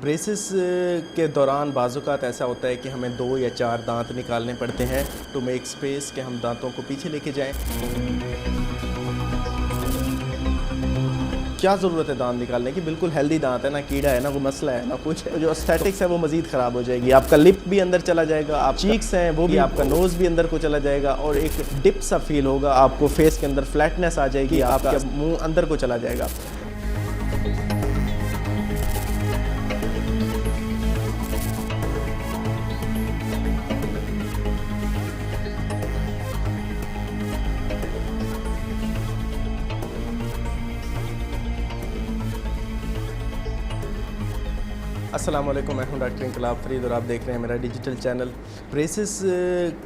Braces के दौरान बाज़-औक़ात ऐसा होता है कि हमें 2 या 4 दांत निकालने पड़ते हैं टू मेक स्पेस कि हम दांतों को पीछे लेके जाएं। क्या ज़रूरत है दांत निकालने की? बिल्कुल हेल्दी दांत है, ना कीड़ा है, ना कोई मसला है, ना कुछ है। जो एस्थेटिक्स है वो मज़ीद ख़राब हो जाएगी। आपका लिप भी अंदर चला जाएगा, आप चीक्स हैं वो भी, आपका नोज़ भी अंदर को चला जाएगा और एक डिप सा फील होगा, आपको फेस के अंदर फ्लैटनेस आ जाएगी, आपका मुँह अंदर को चला जाएगा। अस्सलाम वालेकुम, मैं हूं डॉक्टर इनकलाब फरीद और आप देख रहे हैं मेरा डिजिटल चैनल। ब्रेसेस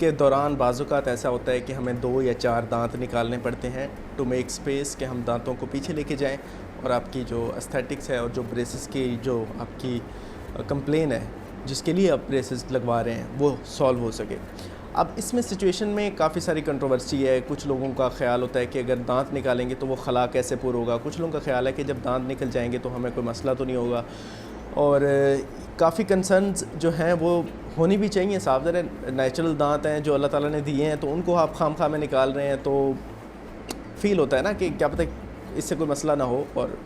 के दौरान बाज़-औक़ात ऐसा होता है कि हमें 2 या 4 दांत निकालने पड़ते हैं टू मेक स्पेस कि हम दांतों को पीछे लेके जाएं और आपकी जो एस्थेटिक्स है और जो ब्रेसेस की जो आपकी कंप्लेन है जिसके लिए आप ब्रेसेस लगवा रहे हैं वो सॉल्व हो सके। अब इसमें सिचुएशन में काफ़ी सारी कंट्रोवर्सी है। कुछ लोगों का ख़्याल होता है कि अगर दांत निकालेंगे तो वो खला कैसे पूरा होगा। कुछ लोगों का ख़्याल है कि जब दांत निकल जाएंगे तो हमें कोई मसला तो नहीं होगा। और काफ़ी कंसर्न्स जो हैं वो होनी भी चाहिए। साफ ज़ाहिर नेचुरल दांत हैं जो अल्लाह ताला ने दिए हैं, तो उनको आप खाम-खा में निकाल रहे हैं तो फ़ील होता है ना कि क्या पता इससे कोई मसला ना हो। और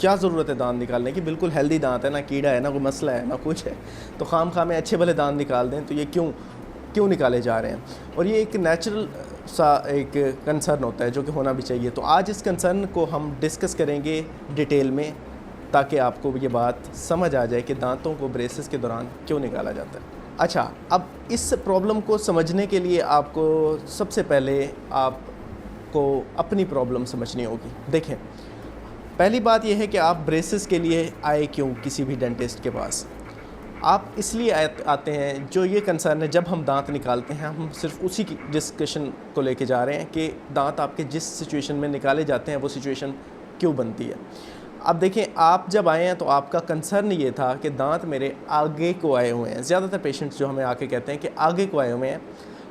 क्या ज़रूरत है दांत निकालने की? बिल्कुल हेल्दी दांत है, ना कीड़ा है, ना कोई मसला है, ना कुछ है। तो खाम-खा में अच्छे भले दांत निकाल दें तो ये क्यों निकाले जा रहे हैं? और ये एक नेचुरल सा एक कंसर्न होता है जो कि होना भी चाहिए। तो आज इस कंसर्न को हम डिस्कस करेंगे डिटेल में ताकि आपको ये बात समझ आ जाए कि दांतों को ब्रेसेस के दौरान क्यों निकाला जाता है। अच्छा, अब इस प्रॉब्लम को समझने के लिए आपको सबसे पहले आपको अपनी प्रॉब्लम समझनी होगी। देखें, पहली बात यह है कि आप ब्रेसेस के लिए आए क्यों किसी भी डेंटिस्ट के पास। आप इसलिए आते हैं, जो ये कंसर्न है जब हम दांत निकालते हैं हम सिर्फ उसी की डिस्कशन को लेके जा रहे हैं कि दांत आपके जिस सिचुएशन में निकाले जाते हैं वो सिचुएशन क्यों बनती है। अब देखें, आप जब आए हैं तो आपका कंसर्न ये था कि दांत मेरे आगे को आए हुए हैं। ज़्यादातर पेशेंट्स जो हमें आके कहते हैं कि आगे को आए हुए हैं,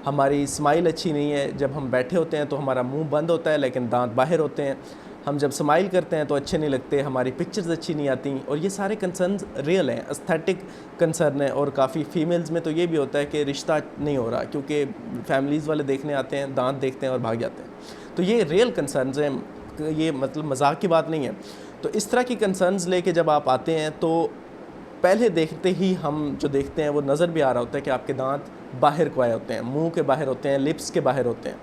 हमारी स्माइल अच्छी नहीं है। जब हम बैठे होते हैं तो हमारा मुंह बंद होता है लेकिन दांत बाहर होते हैं। हम जब स्माइल करते हैं तो अच्छे नहीं लगते, हमारी पिक्चर्स अच्छी नहीं आती। और ये सारे कंसर्न्स रियल हैं, एस्थेटिक कंसर्न है। और काफ़ी फ़ीमेल्स में तो ये भी होता है कि रिश्ता नहीं हो रहा क्योंकि फैमिलीज़ वाले देखने आते हैं, दांत देखते हैं और भाग जाते हैं। तो ये रियल कंसर्न्स हैं, ये मतलब मजाक की बात नहीं है। तो इस तरह की कंसर्न्स लेके जब आप आते हैं तो पहले देखते ही हम जो देखते हैं वो नज़र भी आ रहा होता है कि आपके दांत बाहर को आए होते हैं, मुंह के बाहर होते हैं, लिप्स के बाहर होते हैं।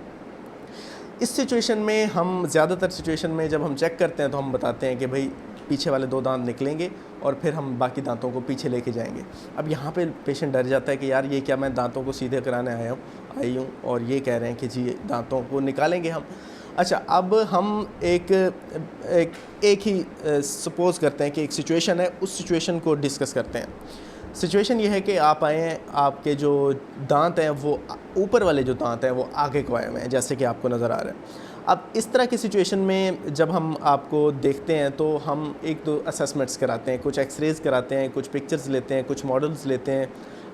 इस सिचुएशन में हम ज़्यादातर सिचुएशन में जब हम चेक करते हैं तो हम बताते हैं कि भाई पीछे वाले 2 दांत निकलेंगे और फिर हम बाकी दांतों को पीछे लेके जाएंगे। अब यहाँ पे पेशेंट डर जाता है कि यार ये क्या, मैं दांतों को सीधे कराने आई हूँ और ये कह रहे हैं कि जी दांतों को निकालेंगे हम। अच्छा, अब हम एक ही सपोज़ करते हैं कि एक सिचुएशन है, उस सिचुएशन को डिस्कस करते हैं। सिचुएशन ये है कि आप आए हैं, आपके जो दांत हैं वो ऊपर वाले जो दांत हैं वो आगे को आए हुए हैं, जैसे कि आपको नज़र आ रहा है। अब इस तरह की सिचुएशन में जब हम आपको देखते हैं तो हम 1-2 असेसमेंट्स कराते हैं, कुछ एक्सरेज़ कराते हैं, कुछ पिक्चर्स लेते हैं, कुछ मॉडल्स लेते हैं,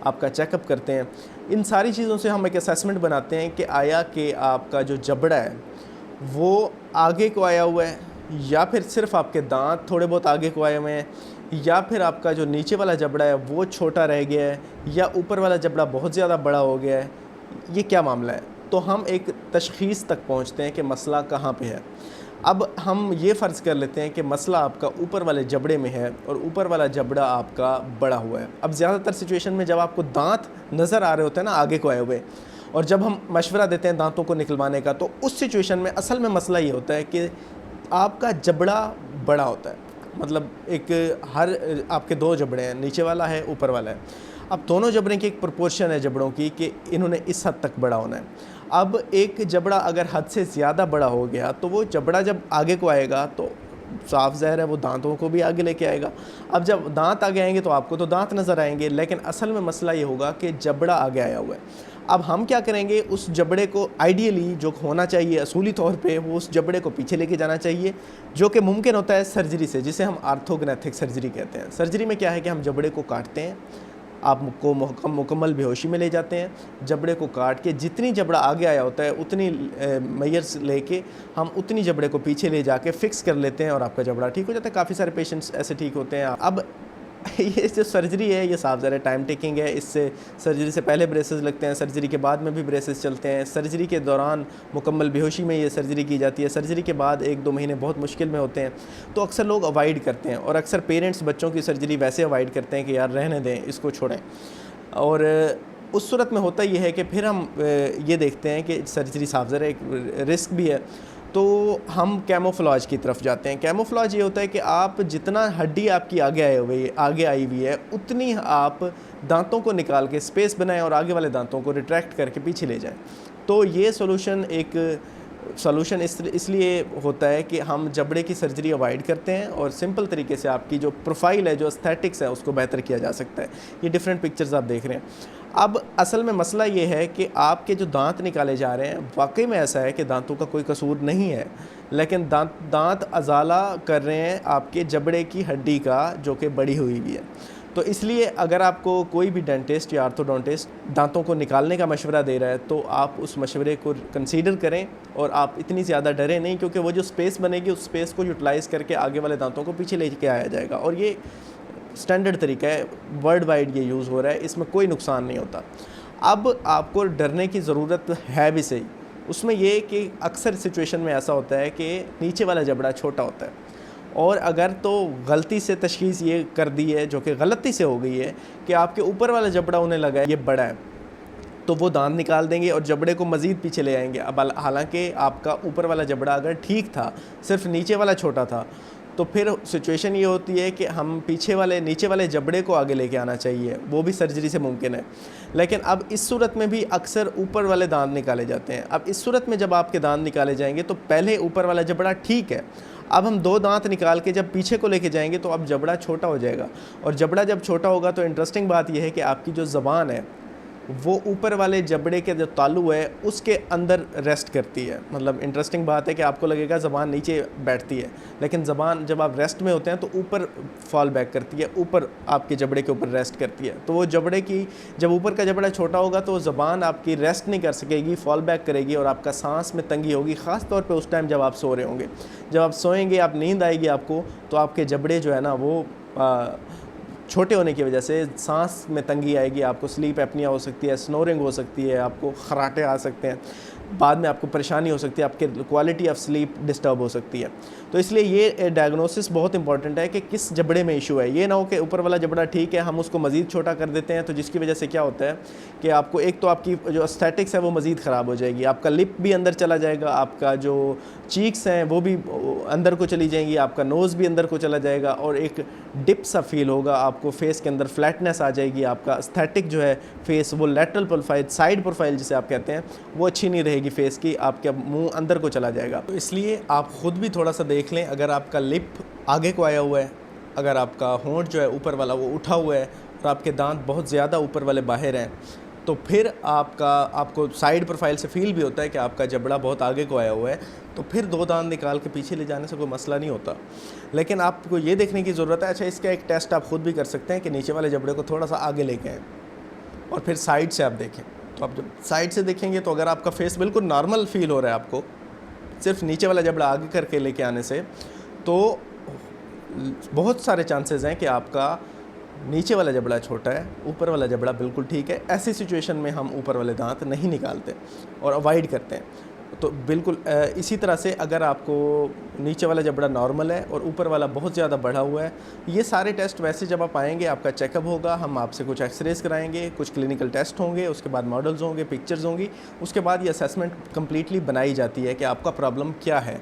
आपका चेकअप करते हैं। इन सारी चीज़ों से हम एक असेसमेंट बनाते हैं कि आया कि आपका जो जबड़ा है वो आगे को आया हुआ है या फिर सिर्फ आपके दांत थोड़े बहुत आगे को आए हुए हैं, या फिर आपका जो नीचे वाला जबड़ा है वो छोटा रह गया है, या ऊपर वाला जबड़ा बहुत ज़्यादा बड़ा हो गया है। ये क्या मामला है? तो हम एक तशख़ीस तक पहुंचते हैं कि मसला कहाँ पे है। अब हम ये फ़र्ज़ कर लेते हैं कि मसला आपका ऊपर वाले जबड़े में है और ऊपर वाला जबड़ा आपका बड़ा हुआ है। अब ज़्यादातर सिचुएशन में जब आपको दांत नज़र आ रहे होते हैं ना आगे को आए हुए, और जब हम मशवरा देते हैं दांतों को निकलवाने का, तो उस सिचुएशन में असल में मसला ये होता है कि आपका जबड़ा बड़ा होता है। मतलब आपके 2 जबड़े हैं, नीचे वाला है, ऊपर वाला है। अब दोनों जबड़े की एक प्रोपोर्शन है जबड़ों की कि इन्होंने इस हद तक बड़ा होना है। अब एक जबड़ा अगर हद से ज़्यादा बड़ा हो गया तो वो जबड़ा जब आगे को आएगा तो साफ ज़ाहिर है वो दांतों को भी आगे लेके आएगा। अब जब दांत आगे आएंगे तो आपको तो दांत नज़र आएंगे, लेकिन असल में मसला ये होगा कि जबड़ा आगे आया हुआ है। अब हम क्या करेंगे, उस जबड़े को आइडियली जो होना चाहिए असूली तौर पे वो उस जबड़े को पीछे लेके जाना चाहिए, जो कि मुमकिन होता है सर्जरी से, जिसे हम आर्थोग्नेथिक सर्जरी कहते हैं। सर्जरी में क्या है कि हम जबड़े को काटते हैं, आपको मुकम्मल बेहोशी में ले जाते हैं। जबड़े को काट के जितनी जबड़ा आगे आया होता है उतनी मेजर्स लेके हम उतनी जबड़े को पीछे ले जाके फ़िक्स कर लेते हैं और आपका जबड़ा ठीक हो जाता है। काफ़ी सारे पेशेंट्स ऐसे ठीक होते हैं। अब ये जो सर्जरी है ये साफ ज़रा टाइम टेकिंग है। इससे सर्जरी से पहले ब्रेसेस लगते हैं, सर्जरी के बाद में भी ब्रेसेस चलते हैं, सर्जरी के दौरान मुकम्मल बेहोशी में ये सर्जरी की जाती है, सर्जरी के बाद 1-2 महीने बहुत मुश्किल में होते हैं। तो अक्सर लोग अवॉइड करते हैं और अक्सर पेरेंट्स बच्चों की सर्जरी वैसे अवॉइड करते हैं कि यार रहने दें, इसको छोड़ें। और उस सूरत में होता ये है कि फिर हम ये देखते हैं कि सर्जरी साफ ज़रा एक रिस्क भी है, तो हम कैमोफ्लेज की तरफ जाते हैं। कैमोफ्लेज ये होता है कि आप जितना हड्डी आपकी आगे आई हुई है उतनी आप दांतों को निकाल के स्पेस बनाएं और आगे वाले दांतों को रिट्रैक्ट करके पीछे ले जाएं। तो ये सॉल्यूशन इसलिए होता है कि हम जबड़े की सर्जरी अवॉइड करते हैं और सिंपल तरीके से आपकी जो प्रोफाइल है, जो एस्थेटिक्स है, उसको बेहतर किया जा सकता है। ये डिफरेंट पिक्चर्स आप देख रहे हैं। अब असल में मसला ये है कि आपके जो दांत निकाले जा रहे हैं वाकई में ऐसा है कि दांतों का कोई कसूर नहीं है, लेकिन दांत अजाला कर रहे हैं आपके जबड़े की हड्डी का, जो कि बड़ी हुई भी है। तो इसलिए अगर आपको कोई भी डेंटिस्ट या ऑर्थोडोंटिस्ट दांतों को निकालने का मशवरा दे रहा है तो आप उस मशवरे को कंसीडर करें और आप इतनी ज़्यादा डरें नहीं, क्योंकि वो जो स्पेस बनेगी उस स्पेस को यूटिलाइज़ करके आगे वाले दांतों को पीछे लेके आया जाएगा। और ये स्टैंडर्ड तरीका है, वर्ल्ड वाइड ये यूज़ हो रहा है, इसमें कोई नुकसान नहीं होता। अब आपको डरने की ज़रूरत है भी सही, उसमें ये कि अक्सर सिचुएशन में ऐसा होता है कि नीचे वाला जबड़ा छोटा होता है और अगर तो गलती से तशख़ीस ये कर दी है, जो कि गलती से हो गई है, कि आपके ऊपर वाला जबड़ा उन्हें लगा है ये बड़ा है, तो वो दांत निकाल देंगे और जबड़े को मज़ीद पीछे ले आएंगे। अब हालांकि आपका ऊपर वाला जबड़ा अगर ठीक था, सिर्फ नीचे वाला छोटा था, तो फिर सिचुएशन ये होती है कि हम नीचे वाले जबड़े को आगे लेके आना चाहिए, वो भी सर्जरी से मुमकिन है। लेकिन अब इस सूरत में भी अक्सर ऊपर वाले दांत निकाले जाते हैं। अब इस सूरत में जब आपके दांत निकाले जाएंगे तो पहले ऊपर वाला जबड़ा ठीक है, अब हम 2 दांत निकाल के जब पीछे को लेके जाएंगे तो अब जबड़ा छोटा हो जाएगा। और जबड़ा जब छोटा होगा तो इंटरेस्टिंग बात यह है कि आपकी जो ज़बान है वो ऊपर वाले जबड़े के जो तालू है उसके अंदर रेस्ट करती है। मतलब इंटरेस्टिंग बात है कि आपको लगेगा ज़बान नीचे बैठती है, लेकिन ज़बान जब आप रेस्ट में होते हैं तो ऊपर फॉल बैक करती है, ऊपर आपके जबड़े के ऊपर रेस्ट करती है। तो वो जबड़े की जब ऊपर का जबड़ा छोटा होगा तो ज़बान आपकी रेस्ट नहीं कर सकेगी, फॉल बैक करेगी और आपका सांस में तंगी होगी, ख़ास तौर पे उस टाइम जब आप सो रहे होंगे। जब आप सोएंगे, आप नींद आएगी आपको, तो आपके जबड़े जो है ना वो छोटे होने की वजह से सांस में तंगी आएगी, आपको स्लीप एपनिया हो सकती है, स्नोरिंग हो सकती है, आपको खराटे आ सकते हैं, बाद में आपको परेशानी हो सकती है, आपके क्वालिटी ऑफ स्लीप डिस्टर्ब हो सकती है। तो इसलिए ये डायग्नोसिस बहुत इंपॉर्टेंट है कि किस जबड़े में इशू है। ये ना हो कि ऊपर वाला जबड़ा ठीक है, हम उसको मज़ीद छोटा कर देते हैं, तो जिसकी वजह से क्या होता है कि आपको एक तो आपकी जो एस्थेटिक्स है वो मज़ीद ख़राब हो जाएगी, आपका लिप भी अंदर चला जाएगा, आपका जो चीक्स हैं वो भी अंदर को चली जाएंगी, आपका नोज़ भी अंदर को चला जाएगा और एक डिप सा फील होगा, आपको फेस के अंदर फ्लैटनेस आ जाएगी, आपका एस्थेटिक जो है फेस वो लेटरल प्रोफाइल, साइड प्रोफाइल जिसे आप कहते हैं, वो अच्छी नहीं रहेगी फेस की, आपका मुंह अंदर को चला जाएगा। तो इसलिए आप ख़ुद भी थोड़ा सा देख लें, अगर आपका लिप आगे को आया हुआ है, अगर आपका होंठ जो है ऊपर वाला वो उठा हुआ है और आपके दांत बहुत ज़्यादा ऊपर वाले बाहर हैं, तो फिर आपको साइड प्रोफाइल से फील भी होता है कि आपका जबड़ा बहुत आगे को आया हुआ है, तो फिर 2 दांत निकाल के पीछे ले जाने से कोई मसला नहीं होता। लेकिन आपको ये देखने की ज़रूरत है, अच्छा इसका एक टेस्ट आप ख़ुद भी कर सकते हैं कि नीचे वाले जबड़े को थोड़ा सा आगे लेके आएँ और फिर साइड से आप देखें। तो आप जब साइड से देखेंगे तो अगर आपका फेस बिल्कुल नॉर्मल फील हो रहा है आपको, सिर्फ नीचे वाला जबड़ा आगे करके लेके आने से, तो बहुत सारे चांसेस हैं कि आपका नीचे वाला जबड़ा छोटा है, ऊपर वाला जबड़ा बिल्कुल ठीक है। ऐसी सिचुएशन में हम ऊपर वाले दांत नहीं निकालते और अवॉइड करते हैं। तो बिल्कुल इसी तरह से अगर आपको नीचे वाला जबड़ा नॉर्मल है और ऊपर वाला बहुत ज़्यादा बढ़ा हुआ है, ये सारे टेस्ट वैसे जब आप आएंगे आपका चेकअप होगा, हम आपसे कुछ एक्सरेज कराएंगे, कुछ क्लिनिकल टेस्ट होंगे, उसके बाद मॉडल्स होंगे, पिक्चर्स होंगी, उसके बाद ये असेसमेंट कम्प्लीटली बनाई जाती है कि आपका प्रॉब्लम क्या है।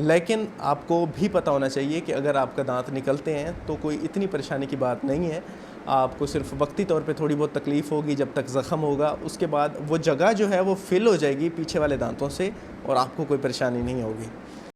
लेकिन आपको भी पता होना चाहिए कि अगर आपका दांत निकलते हैं तो कोई इतनी परेशानी की बात नहीं है, आपको सिर्फ वक्ती तौर पे थोड़ी बहुत तकलीफ़ होगी जब तक ज़ख़म होगा, उसके बाद वो जगह जो है वो फिल हो जाएगी पीछे वाले दांतों से और आपको कोई परेशानी नहीं होगी।